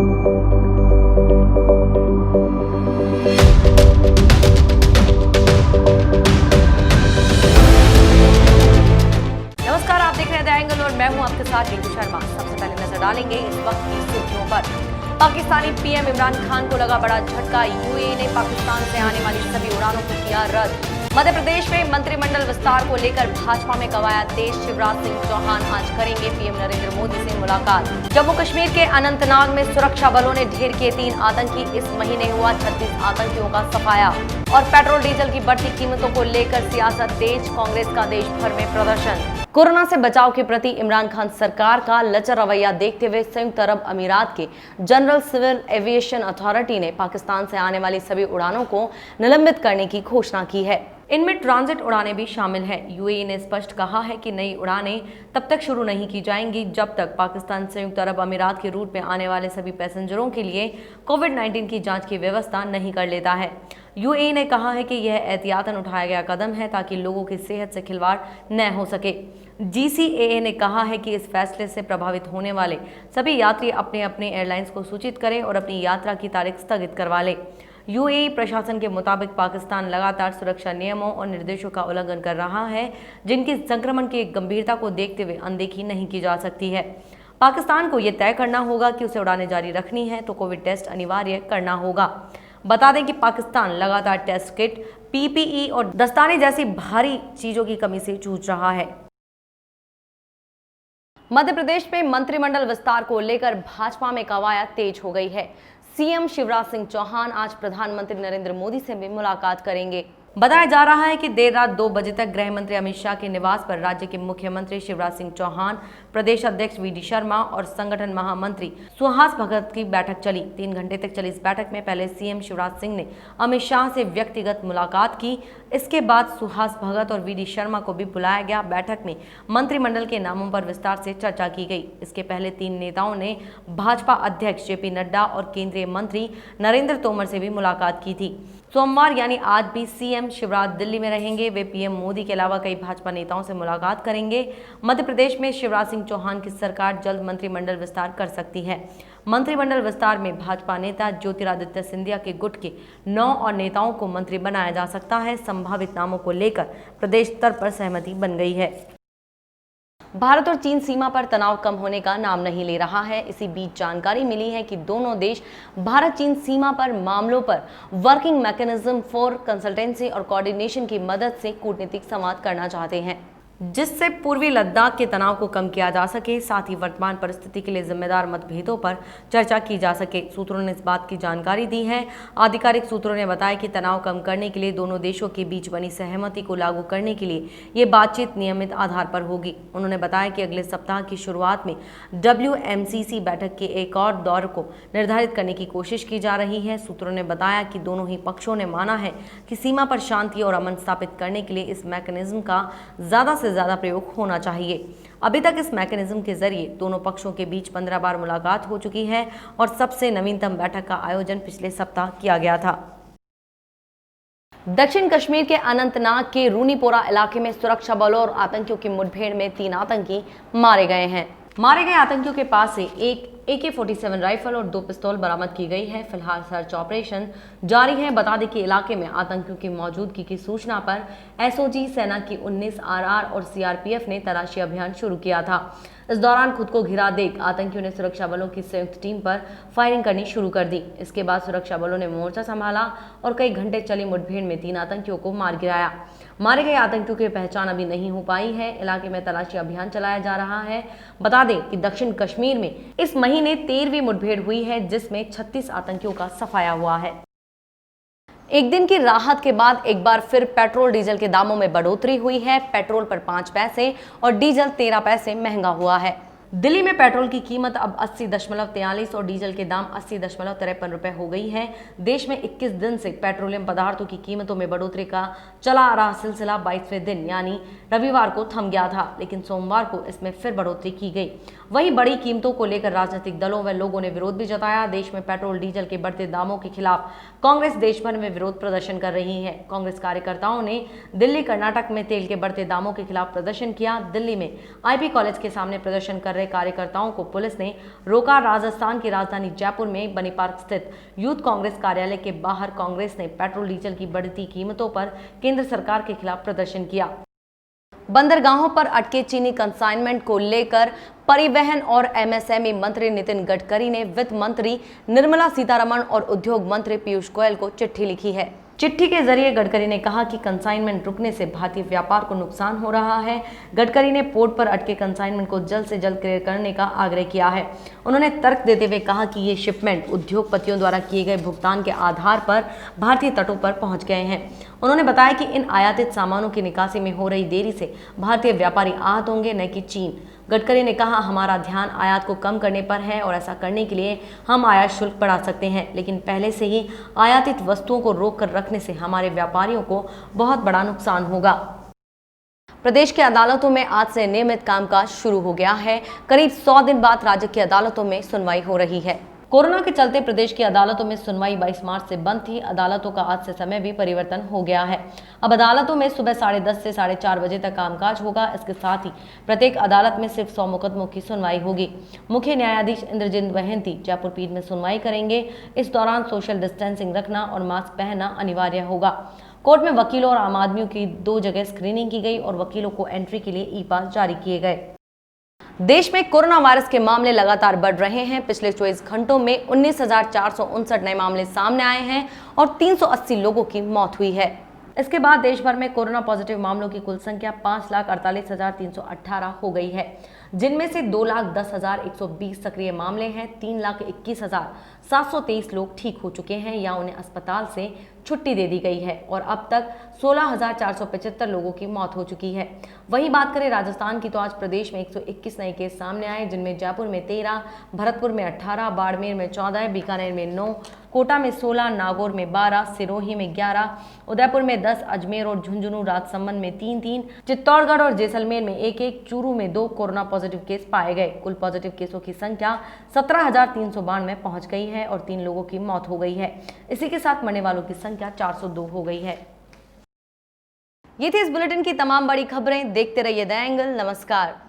नमस्कार, आप देख रहे हैं द एंगल और मैं हूं आपके साथ रिंकू शर्मा। सबसे पहले नजर डालेंगे इस वक्त की सुर्खियों पर। पाकिस्तानी पीएम इमरान खान को लगा बड़ा झटका। यूएई ने पाकिस्तान से आने वाली सभी उड़ानों को किया रद्द। मध्य प्रदेश में मंत्रिमंडल विस्तार को लेकर भाजपा में गवाया तेज। शिवराज सिंह चौहान आज करेंगे पीएम नरेंद्र मोदी से मुलाकात। जम्मू कश्मीर के अनंतनाग में सुरक्षा बलों ने ढेर किए 3 आतंकी। इस महीने हुआ 36 आतंकियों का सफाया। और पेट्रोल डीजल की बढ़ती कीमतों को लेकर सियासत तेज। कांग्रेस का देश भर में प्रदर्शन। कोरोना से बचाव के प्रति इमरान खान सरकार का लचर रवैया देखते हुए संयुक्त अरब अमीरात के जनरल सिविल एविएशन अथॉरिटी ने पाकिस्तान से आने वाली सभी उड़ानों को निलंबित करने की घोषणा की है। इनमें ट्रांजिट उड़ानें भी शामिल हैं। यूएई ने स्पष्ट कहा है कि नई उड़ानें तब तक शुरू नहीं की जाएंगी जब तक पाकिस्तान संयुक्त अरब अमीरात के रूट में आने वाले सभी पैसेंजरों के लिए कोविड-19 की जांच की व्यवस्था नहीं कर लेता है। यूएई ने कहा है कि यह एहतियातन उठाया गया कदम है ताकि लोगों की सेहत से खिलवाड़ न हो सके। जीसीएए ने कहा है कि इस फैसले से प्रभावित होने वाले सभी यात्री अपने अपने एयरलाइंस को सूचित करें और अपनी यात्रा की तारीख स्थगित करवा लें। यूएई प्रशासन के मुताबिक पाकिस्तान लगातार सुरक्षा नियमों और निर्देशों का उल्लंघन कर रहा है, जिनकी संक्रमण की गंभीरता को देखते हुए अनदेखी नहीं की जा सकती है। पाकिस्तान को यह तय करना होगा कि उसे उड़ानें जारी रखनी है तो कोविड टेस्ट अनिवार्य करना होगा। बता दें कि पाकिस्तान लगातार टेस्ट किट, पीपीई और दस्ताने जैसी भारी चीजों की कमी से जूझ रहा है। मध्य प्रदेश में मंत्रिमंडल विस्तार को लेकर भाजपा में कवायद तेज हो गई है। सीएम शिवराज सिंह चौहान आज प्रधानमंत्री नरेंद्र मोदी से भी मुलाकात करेंगे। बताया जा रहा है कि देर रात 2 बजे तक गृह मंत्री अमित शाह के निवास पर राज्य के मुख्यमंत्री शिवराज सिंह चौहान, प्रदेश अध्यक्ष वीडी शर्मा और संगठन महामंत्री सुहास भगत की बैठक चली। 3 घंटे तक चली इस बैठक में पहले सीएम शिवराज सिंह ने अमित शाह से व्यक्तिगत मुलाकात की। इसके बाद सुहास भगत और वीडी शर्मा को भी बुलाया गया। बैठक में मंत्रिमंडल के नामों पर विस्तार से चर्चा की गई। इसके पहले 3 नेताओं ने भाजपा अध्यक्ष जेपी नड्डा और केंद्रीय मंत्री नरेंद्र तोमर से भी मुलाकात की थी। सोमवार यानी आज भी सीएम शिवराज दिल्ली में रहेंगे। वे पीएम मोदी के अलावा कई भाजपा नेताओं से मुलाकात करेंगे। मध्य प्रदेश में शिवराज सिंह चौहान की सरकार जल्द मंत्रिमंडल विस्तार कर सकती है। मंत्रिमंडल विस्तार में भाजपा नेता ज्योतिरादित्य सिंधिया के गुट के 9 और नेताओं को मंत्री बनाया जा सकता है। संभावित नामों को लेकर प्रदेश स्तर पर सहमति बन गई है। भारत और चीन सीमा पर तनाव कम होने का नाम नहीं ले रहा है। इसी बीच जानकारी मिली है कि दोनों देश भारत चीन सीमा पर मामलों पर वर्किंग मैकेनिज्म फॉर कंसल्टेंसी और कोऑर्डिनेशन की मदद से कूटनीतिक संवाद करना चाहते हैं, जिससे पूर्वी लद्दाख के तनाव को कम किया जा सके, साथ ही वर्तमान परिस्थिति के लिए जिम्मेदार मतभेदों पर चर्चा की जा सके। सूत्रों ने इस बात की जानकारी दी है। आधिकारिक सूत्रों ने बताया कि तनाव कम करने के लिए दोनों देशों के बीच बनी सहमति को लागू करने के लिए ये बातचीत नियमित आधार पर होगी। उन्होंने बताया कि अगले सप्ताह की शुरुआत में WMCC बैठक के एक और दौर को निर्धारित करने की कोशिश की जा रही है। सूत्रों ने बताया कि दोनों ही पक्षों ने माना है कि सीमा पर शांति और अमन स्थापित करने के लिए इस मैकेनिज्म का ज्यादा प्रयोग होना चाहिए। अभी तक इस मैकेनिज्म के जरिए दोनों पक्षों के बीच 15 बार मुलाकात हो चुकी है और सबसे नवीनतम बैठक का आयोजन पिछले सप्ताह किया गया था। दक्षिण कश्मीर के अनंतनाग के रूनीपोरा इलाके में सुरक्षा बलों और आतंकियों की मुठभेड़ में 3 आतंकी मारे गए हैं। मारे गए आतंकियों के पास से एक AK-47 राइफल और 2 पिस्तौल बरामद की गई है। फिलहाल सर्च ऑपरेशन जारी है। बता दें कि इलाके में आतंकियों की मौजूदगी की सूचना पर SOG, सेना की 19 RR और CRPF ने तलाशी अभियान शुरू किया था। इस दौरान खुद को घिरा देख आतंकियों ने सुरक्षा बलों की संयुक्त टीम पर फायरिंग करनी शुरू कर दी। इसके बाद सुरक्षा बलों ने मोर्चा संभाला और कई घंटे चली मुठभेड़ में 3 आतंकियों को मार गिराया। मारे गए आतंकियों की पहचान अभी नहीं हो पाई है। इलाके में तलाशी अभियान चलाया जा रहा है। बता दें कि दक्षिण कश्मीर में इस महीने 13वीं मुठभेड़ हुई है, जिसमें 36 आतंकियों का सफाया हुआ है। एक दिन की राहत के बाद एक बार फिर पेट्रोल डीजल के दामों में बढ़ोतरी हुई है। पेट्रोल पर 5 पैसे और डीजल 13 पैसे महंगा हुआ है। दिल्ली में पेट्रोल की कीमत अब 80.43 और डीजल के दाम 80.53 रुपए हो गई है। देश में 21 दिन से पेट्रोलियम पदार्थों की कीमतों में बढ़ोतरी का चला आ रहा सिलसिला 22वें दिन यानी रविवार को थम गया था, लेकिन सोमवार को इसमें फिर बढ़ोतरी की गई। वहीं बड़ी कीमतों को लेकर राजनीतिक दलों व लोगों ने विरोध भी जताया। देश में पेट्रोल डीजल के बढ़ते दामों के खिलाफ कांग्रेस देश भर में विरोध प्रदर्शन कर रही है। कांग्रेस कार्यकर्ताओं ने दिल्ली, कर्नाटक में तेल के बढ़ते दामों के खिलाफ प्रदर्शन किया। दिल्ली में IP कॉलेज के सामने प्रदर्शन कर रहे रहे कार्यकर्ताओं को पुलिस ने रोका। राजस्थान की राजधानी जयपुर में बनी पार्क स्थित यूथ कांग्रेस कार्यालय के बाहर कांग्रेस ने पेट्रोल डीजल की बढ़ती कीमतों पर केंद्र सरकार के खिलाफ प्रदर्शन किया। बंदरगाहों पर अटके चीनी कंसाइनमेंट को लेकर परिवहन और एमएसएमई मंत्री नितिन गडकरी ने वित्त मंत्री निर्मला सीतारमण और उद्योग मंत्री पीयूष गोयल को चिट्ठी लिखी है। चिट्ठी के जरिए गडकरी ने कहा कि कंसाइनमेंट रुकने से भारतीय व्यापार को नुकसान हो रहा है। गडकरी ने पोर्ट पर अटके कंसाइनमेंट को जल्द से जल्द क्लियर करने का आग्रह किया है। उन्होंने तर्क देते हुए कहा कि ये शिपमेंट उद्योगपतियों द्वारा किए गए भुगतान के आधार पर भारतीय तटों पर पहुंच गए हैं। उन्होंने बताया कि इन आयातित सामानों की निकासी में हो रही देरी से भारतीय व्यापारी आहत होंगे, न कि चीन। गडकरी ने कहा, हमारा ध्यान आयात को कम करने पर है और ऐसा करने के लिए हम आयात शुल्क बढ़ा सकते हैं, लेकिन पहले से ही आयातित वस्तुओं को रोक कर रखने से हमारे व्यापारियों को बहुत बड़ा नुकसान होगा। प्रदेश की अदालतों में आज से नियमित कामकाज शुरू हो गया है। करीब 100 दिन बाद राज्य की अदालतों में सुनवाई हो रही है। कोरोना के चलते प्रदेश की अदालतों में सुनवाई 22 मार्च से बंद थी। अदालतों का आज से समय भी परिवर्तन हो गया है। अब अदालतों में सुबह 10:30 से 4:30 बजे तक कामकाज होगा। इसके साथ ही प्रत्येक अदालत में सिर्फ 100 मुकदमों की सुनवाई होगी। मुख्य न्यायाधीश इंद्रजीत बहंती जयपुर पीठ में सुनवाई करेंगे। इस दौरान सोशल डिस्टेंसिंग रखना और मास्क पहनना अनिवार्य होगा। कोर्ट में वकीलों और आम आदमियों की 2 जगह स्क्रीनिंग की गई और वकीलों को एंट्री के लिए ई-पास जारी किए गए। देश में कोरोना वायरस के मामले लगातार बढ़ रहे हैं। पिछले 24 घंटों में 19,459 नए मामले सामने आए हैं और 380 लोगों की मौत हुई है। इसके बाद देश भर में कोरोना पॉजिटिव मामलों की कुल संख्या 5,48,318 हो गई है, जिनमें से 2,10,120 सक्रिय मामले हैं। 3,21,723 लोग ठीक हो चुके हैं या उन्हें अस्पताल से छुट्टी दे दी गई है और अब तक 16,475 लोगों की मौत हो चुकी है। वहीं बात करें राजस्थान की, तो आज प्रदेश में 121 नए केस सामने आए, जिनमें जयपुर में 13, भरतपुर में 18, बाड़मेर में 14, बीकानेर में 9, कोटा में 16, नागौर में 12, सिरोही में 11, उदयपुर में 10, अजमेर और झुंझुनू राजसमंद में 3-3, चित्तौड़गढ़ और जैसलमेर में 1-1, चूरू में 2 कोरोना पॉजिटिव केस पाए गए। कुल पॉजिटिव केसों की संख्या 17,392 पहुंच गई है और 3 लोगों की मौत हो गई है। इसी के साथ मरने वालों की संख्या 402 हो गई है। ये थी इस बुलेटिन की तमाम बड़ी खबरें। देखते रहिए द एंगल। नमस्कार।